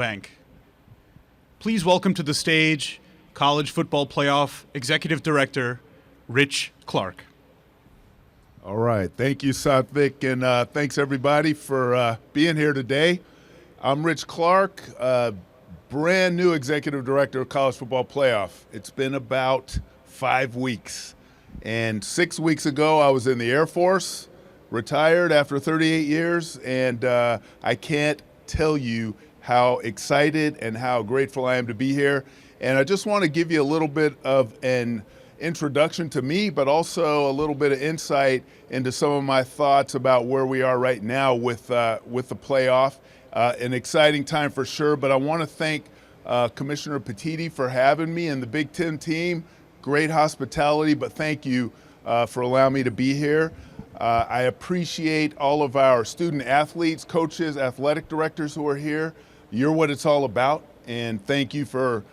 Bank. Please welcome to the stage College Football Playoff Executive Director, Rich Clark. All right. Thank you, Satvik, and thanks, everybody, for being here today. I'm Rich Clark, brand new Executive Director of College Football Playoff. It's been about 5 weeks, and 6 weeks ago I was in the Air Force, retired after 38 years, and I can't tell you how excited and how grateful I am to be here. And I just want to give you a little bit of an introduction to me, but also a little bit of insight into some of my thoughts about where we are right now with the playoff. An exciting time for sure, but I want to thank Commissioner Petiti for having me and the Big Ten team. Great hospitality, but thank you for allowing me to be here. I appreciate all of our student athletes, coaches, athletic directors who are here. You're what it's all about, and thank you for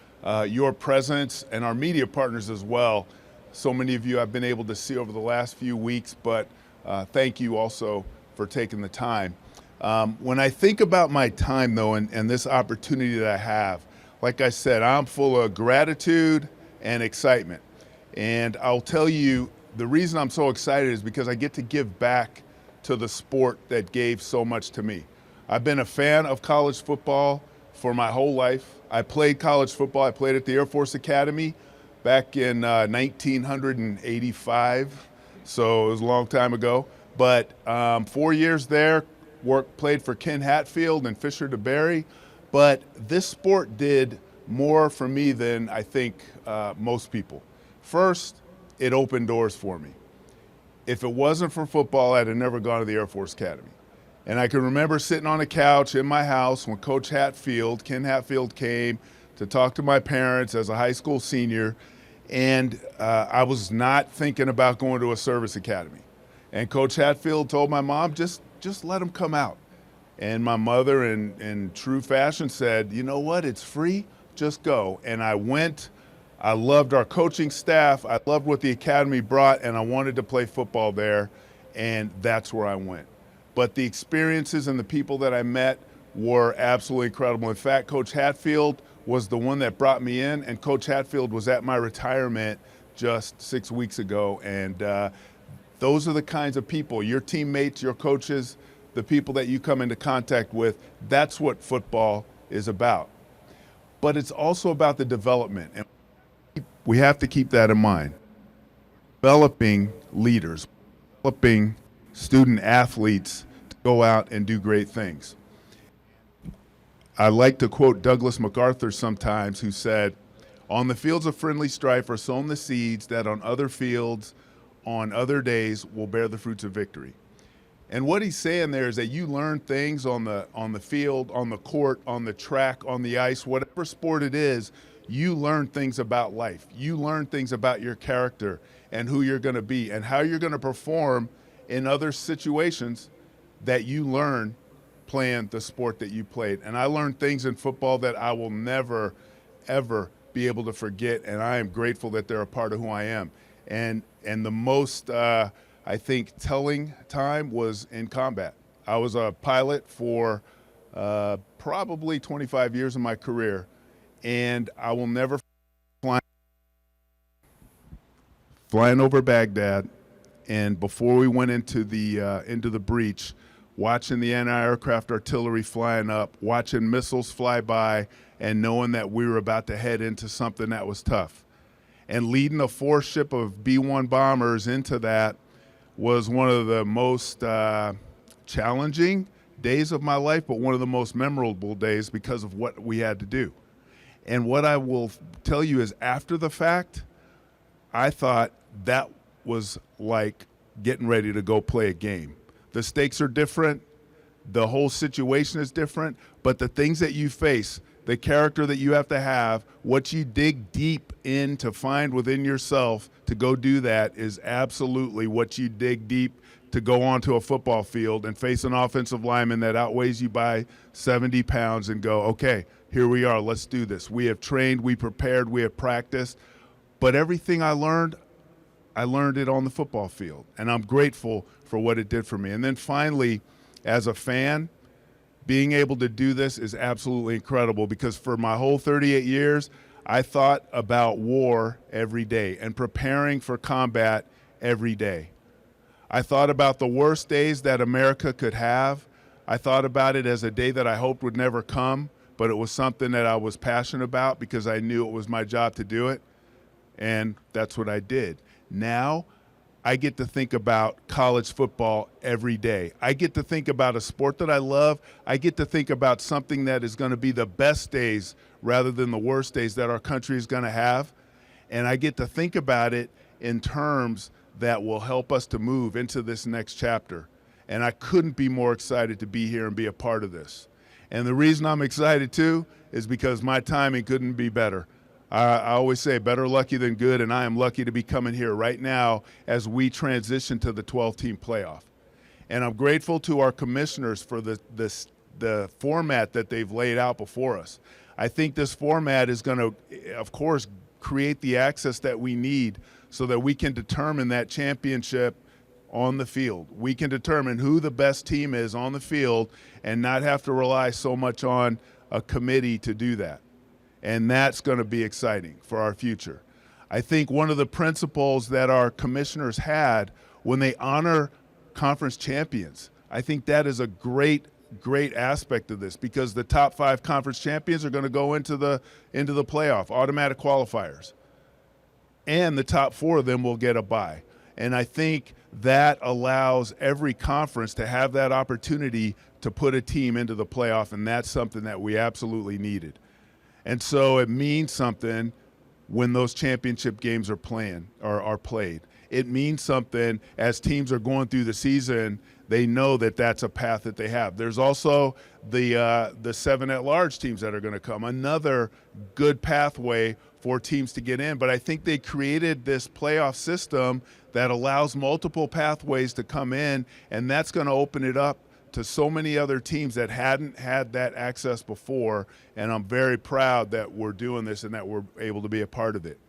your presence, and our media partners as well. So many of you I've been able to see over the last few weeks, but thank you also for taking the time. When I think about my time, though, and this opportunity that I have, like I said, I'm full of gratitude and excitement. And I'll tell you, the reason I'm so excited is because I get to give back to the sport that gave so much to me. I've been a fan of college football for my whole life. I played college football. I played at the Air Force Academy back in 1985, so it was a long time ago. But 4 years there, played for Ken Hatfield and Fisher DeBerry. But this sport did more for me than I think most people. First, it opened doors for me. If it wasn't for football, I'd have never gone to the Air Force Academy. And I can remember sitting on a couch in my house when Coach Hatfield, Ken Hatfield, came to talk to my parents as a high school senior, and I was not thinking about going to a service academy. And Coach Hatfield told my mom, just let him come out. And my mother, in true fashion, said, you know what, it's free, just go. And I went. I loved our coaching staff. I loved what the academy brought, and I wanted to play football there, and that's where I went. But the experiences and the people that I met were absolutely incredible. In fact, Coach Hatfield was the one that brought me in, and Coach Hatfield was at my retirement just 6 weeks ago. And those are the kinds of people, your teammates, your coaches, the people that you come into contact with. That's what football is about. But it's also about the development, and we have to keep that in mind. Developing leaders, developing student athletes to go out and do great things. I like to quote Douglas MacArthur sometimes, who said, on the fields of friendly strife are sown the seeds that on other fields, on other days, will bear the fruits of victory. And what he's saying there is that you learn things on the field, on the court, on the track, on the ice, whatever sport it is, you learn things about life. You learn things about your character and who you're going to be and how you're going to perform in other situations that you learn playing the sport that you played. And I learned things in football that I will never, ever be able to forget, and I am grateful that they're a part of who I am. And the most, I think, telling time was in combat. I was a pilot for probably 25 years of my career, and I will never flying over Baghdad. And before we went into the breach, watching the anti-aircraft artillery flying up, watching missiles fly by, and knowing that we were about to head into something that was tough. And leading a ship of B-1 bombers into that was one of the most challenging days of my life, but one of the most memorable days because of what we had to do. And what I will tell you is, after the fact, I thought that was like getting ready to go play a game. The stakes are different, the whole situation is different, but the things that you face, the character that you have to have, what you dig deep in to find within yourself to go do that is absolutely what you dig deep to go onto a football field and face an offensive lineman that outweighs you by 70 pounds and go, okay, here we are, let's do this. We have trained, we prepared, we have practiced, but everything I learned it on the football field, and I'm grateful for what it did for me. And then finally, as a fan, being able to do this is absolutely incredible, because for my whole 38 years, I thought about war every day and preparing for combat every day. I thought about the worst days that America could have. I thought about it as a day that I hoped would never come, but it was something that I was passionate about because I knew it was my job to do it, and that's what I did. Now, I get to think about college football every day. I get to think about a sport that I love. I get to think about something that is going to be the best days rather than the worst days that our country is going to have. And I get to think about it in terms that will help us to move into this next chapter. And I couldn't be more excited to be here and be a part of this. And the reason I'm excited too is because my timing couldn't be better. I always say better lucky than good, and I am lucky to be coming here right now as we transition to the 12-team playoff. And I'm grateful to our commissioners for the format that they've laid out before us. I think this format is going to, of course, create the access that we need so that we can determine that championship on the field. We can determine who the best team is on the field and not have to rely so much on a committee to do that. And that's going to be exciting for our future. I think one of the principles that our commissioners had when they honor conference champions, I think that is a great aspect of this, because the top 5 conference champions are going to go into the playoff, automatic qualifiers. And the top 4 of them will get a bye. And I think that allows every conference to have that opportunity to put a team into the playoff, and that's something that we absolutely needed. And so it means something when those championship games are played. It means something as teams are going through the season. They know that that's a path that they have. There's also the 7 at-large teams that are going to come, another good pathway for teams to get in. But I think they created this playoff system that allows multiple pathways to come in, and that's going to open it up to so many other teams that hadn't had that access before, and I'm very proud that we're doing this and that we're able to be a part of it.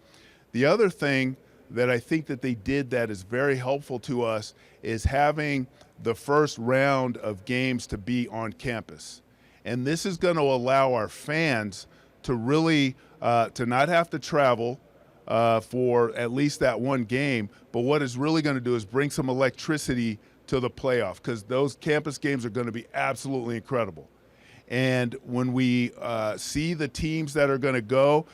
The other thing that I think that they did that is very helpful to us is having the first round of games to be on campus. And this is going to allow our fans to really to not have to travel for at least that one game, but what it's really going to do is bring some electricity to the playoff, because those campus games are going to be absolutely incredible. And when we see the teams that are going to go,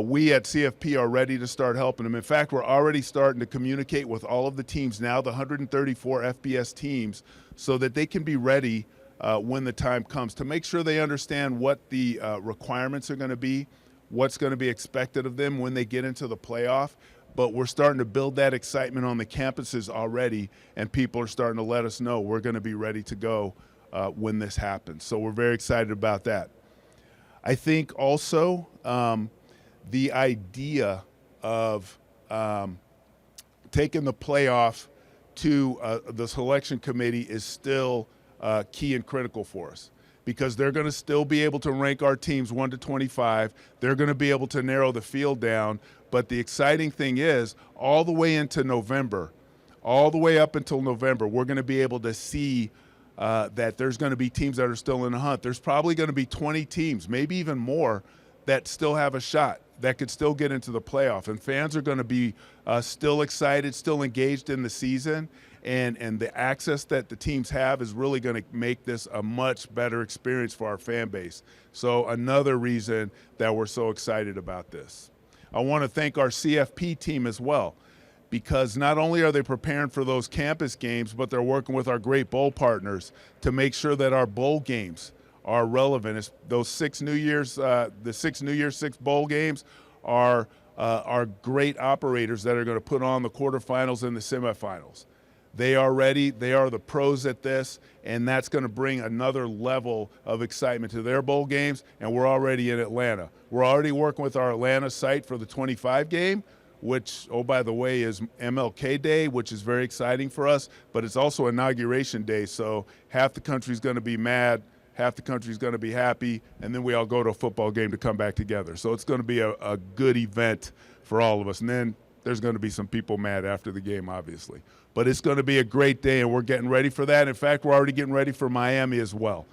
we at CFP are ready to start helping them. In fact, we're already starting to communicate with all of the teams now, the 134 FBS teams, so that they can be ready when the time comes, to make sure they understand what the requirements are going to be, what's going to be expected of them when they get into the playoff. But we're starting to build that excitement on the campuses already, and people are starting to let us know we're going to be ready to go when this happens. So we're very excited about that. I think also the idea of taking the playoff to the selection committee is still key and critical for us, because they're going to still be able to rank our teams 1 to 25. They're going to be able to narrow the field down. But the exciting thing is, all the way into November, all the way up until November, we're going to be able to see that there's going to be teams that are still in the hunt. There's probably going to be 20 teams, maybe even more, that still have a shot, that could still get into the playoff. And fans are going to be still excited, still engaged in the season. And the access that the teams have is really going to make this a much better experience for our fan base. So another reason that we're so excited about this. I want to thank our CFP team as well, because not only are they preparing for those campus games, but they're working with our great bowl partners to make sure that our bowl games are relevant. It's those 6 New Year's, the 6 New Year's 6 bowl games are great operators that are going to put on the quarterfinals and the semifinals. They are ready. They are the pros at this, and that's going to bring another level of excitement to their bowl games, and we're already in Atlanta. We're already working with our Atlanta site for the 25 game, which, oh, by the way, is MLK Day, which is very exciting for us, but it's also Inauguration Day, so half the country's going to be mad, half the country's going to be happy, and then we all go to a football game to come back together. So it's going to be a good event for all of us. And then there's going to be some people mad after the game, obviously. But it's going to be a great day, and we're getting ready for that. In fact, we're already getting ready for Miami as well.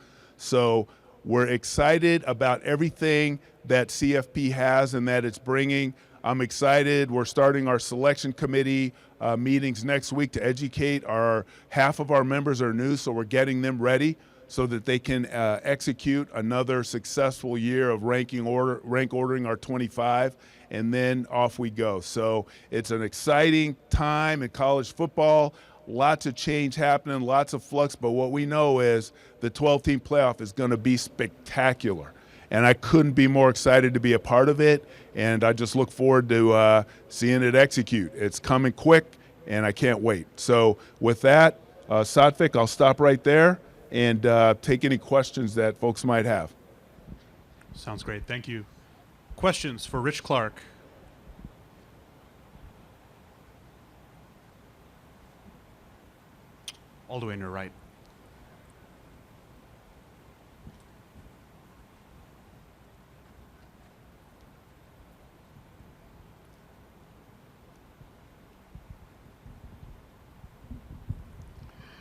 So we're excited about everything that CFP has and that it's bringing. I'm excited. We're starting our selection committee meetings next week to educate. Half of our members are new, so we're getting them ready so that they can execute another successful year of rank ordering our 25, and then off we go. So it's an exciting time in college football. Lots of change happening, lots of flux, but what we know is the 12-team playoff is going to be spectacular. And I couldn't be more excited to be a part of it, and I just look forward to seeing it execute. It's coming quick, and I can't wait. So with that, Satvik, I'll stop right there and take any questions that folks might have. Sounds great. Thank you. Questions for Rich Clark? All the way on your right.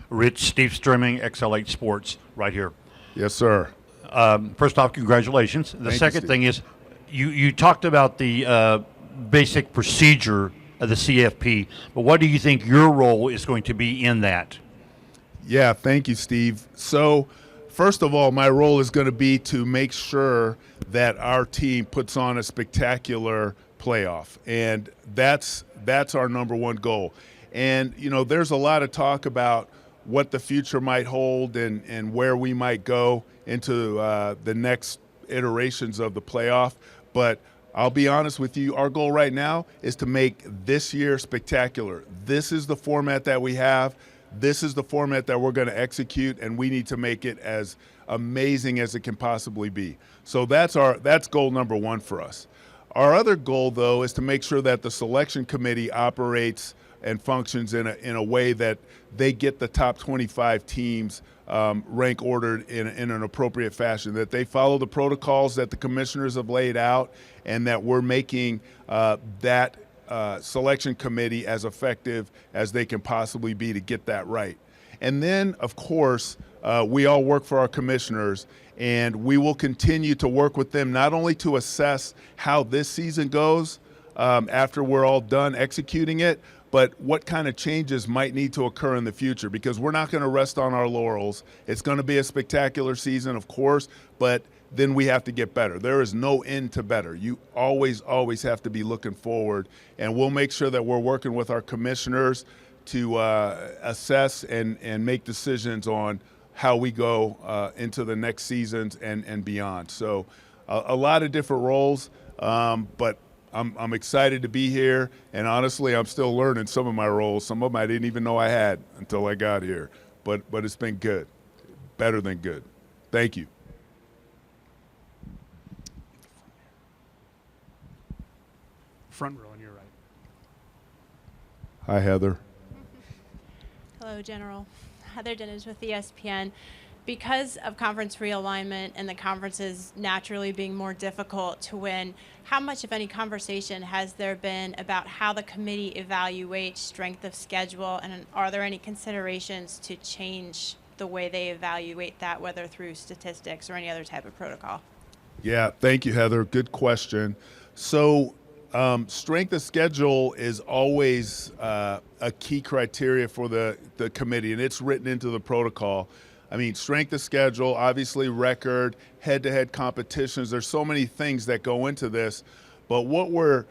Rich, Steve Strimming, XL8 Sports, right here. Yes, sir. First off, congratulations. The Thank second you, thing is, you talked about the basic procedure of the CFP, but what do you think your role is going to be in that? Yeah, thank you, Steve. So, first of all, my role is going to be to make sure that our team puts on a spectacular playoff, and that's our number one goal. And, you know, there's a lot of talk about what the future might hold and where we might go into the next iterations of the playoff. But I'll be honest with you, our goal right now is to make this year spectacular. This is the format that we have. This is the format that we're going to execute, and we need to make it as amazing as it can possibly be. So that's goal number one for us. Our other goal, though, is to make sure that the selection committee operates and functions in a way that they get the top 25 teams rank ordered in an appropriate fashion, that they follow the protocols that the commissioners have laid out, and that we're making that selection committee as effective as they can possibly be to get that right. And then, of course, we all work for our commissioners, and we will continue to work with them not only to assess how this season goes after we're all done executing it, but what kind of changes might need to occur in the future, because we're not going to rest on our laurels. It's going to be a spectacular season, of course, but then we have to get better. There is no end to better. You always have to be looking forward, and we'll make sure that we're working with our commissioners to assess and make decisions on how we go into the next seasons and beyond. So a lot of different roles, but I'm excited to be here, and honestly, I'm still learning some of my roles. Some of them I didn't even know I had until I got here, but it's been good, better than good. Thank you. Front row on your right. Hi, Heather. Hello, General. Heather Dennis with ESPN. Because of conference realignment and the conferences naturally being more difficult to win, how much, if any, conversation has there been about how the committee evaluates strength of schedule, and are there any considerations to change the way they evaluate that, whether through statistics or any other type of protocol? Yeah, thank you, Heather. Good question. So strength of schedule is always a key criteria for the committee, and it's written into the protocol. I mean, strength of schedule, obviously record, head-to-head competitions. There's so many things that go into this, but what we're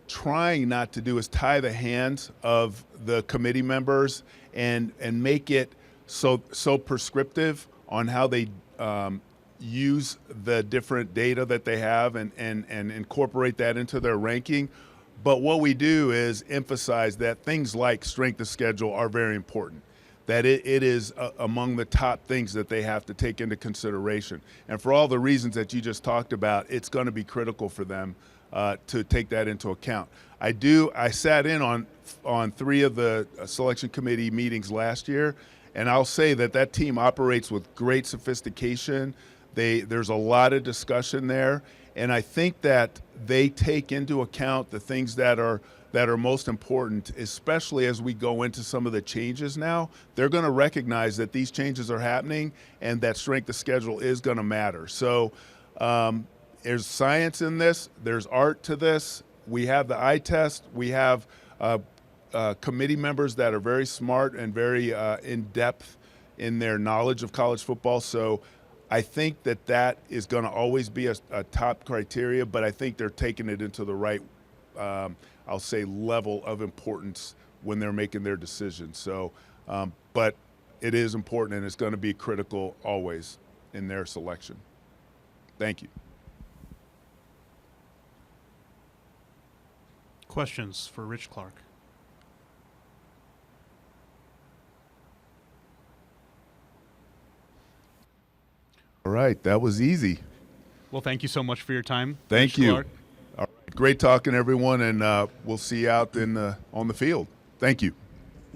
trying not to do is tie the hands of the committee members and make it so prescriptive on how they use the different data that they have and incorporate that into their ranking. But what we do is emphasize that things like strength of schedule are very important, that it is among the top things that they have to take into consideration. And for all the reasons that you just talked about, it's going to be critical for them to take that into account. I sat in on 3 of the selection committee meetings last year, and I'll say that team operates with great sophistication. There's a lot of discussion there, and I think that they take into account the things that are that are most important, especially as we go into some of the changes now. They're going to recognize that these changes are happening and that strength of schedule is going to matter. So there's science in this. There's art to this. We have the eye test. We have committee members that are very smart and very in-depth in their knowledge of college football. So I think that is going to always be a top criteria, but I think they're taking it into the right I'll say level of importance when they're making their decisions. So, but it is important and it's going to be critical always in their selection. Thank you. Questions for Rich Clark? All right, that was easy. Well, thank you so much for your time. Thank Rich you. Clark. All right, great talking, everyone, and we'll see you out on the field. Thank you.